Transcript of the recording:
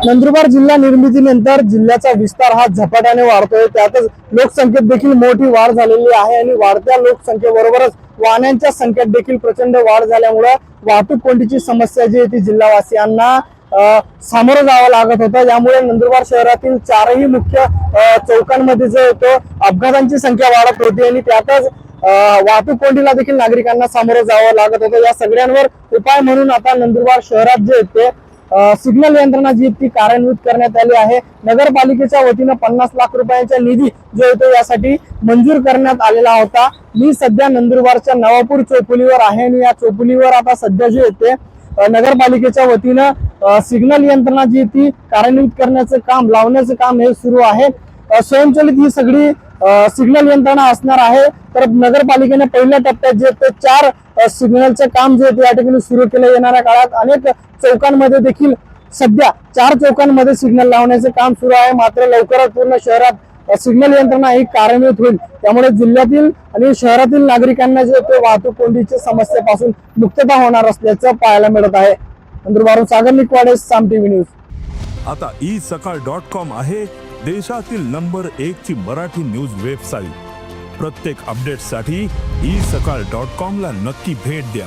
नंदुरबार जिल्हा निर्मितीनंतर जिल्ह्याचा विस्तार हा झपाट्याने वाढतोय। त्यातच लोकसंख्येत देखील मोठी वाढ झालेली आहे आणि वाढत्या लोकसंख्येबरोबरच वाहनांच्या संख्येत देखील प्रचंड वाढ झाल्यामुळे वाहतूक कोंडीची समस्या जी आहे ती जिल्हावासियांना सामोरं जावं लागत होतं। यामुळे नंदुरबार शहरातील चारही मुख्य चौकांमध्ये जो होतो अपघातांची संख्या वाढत होती आणि त्यातच वाहतूक कोंडीला देखील नागरिकांना सामोरं जावं लागत होतं। या सगळ्यांवर उपाय म्हणून आता नंदुरबार शहरात जे ते सिग्नल यंत्रणा जी ती कार्यान्वित करण्यात आली आहे। नगरपालिकेच्या वतीनं 50 लाख रुपयांचा निधी जो आहे तो यासाठी मंजूर करण्यात आलेला होता। मी सध्या नंदुरबारच्या नवापूर चौफुलीवर आहे आणि या चौफुलीवर आता सध्या जे येते नगरपालिकेच्या वतीनं सिग्नल यंत्रणा जी ती कार्यान्वित करण्याचं काम लावण्याचं काम हे सुरू आहे। स्वयंचलित ही सगळी सिग्नल यंत्रणा असणार आहे। तर नगरपालिकेने पहिल्या टप्प्यात जे ते 4 सिग्नलचं काम जे या ठिकाणी सुरू केलं। येणाऱ्या काळात अनेक चौकांमध्ये देखील सध्या 4 चौकांमध्ये सिग्नल लावण्याचे काम सुरू आहे। मात्र लवकरच पूर्ण शहरात सिग्नल यंत्रणा ही कार्यान्वित होईल। त्यामुळे जिल्ह्यातील आणि शहरातील नागरिकांना जे ते वाहतूक कोंडीच्या समस्येपासून मुक्तता होणार असल्याचं पाहायला मिळत आहे। नंदुरबारून सागर निकवाडे, साम टीव्ही न्यूज। आता isakal.com आहे देशातील नंबर 1 ची मराठी न्यूज वेबसाईट। प्रत्येक अपडेटसाठी isakal.com ला नक्की भेट द्या।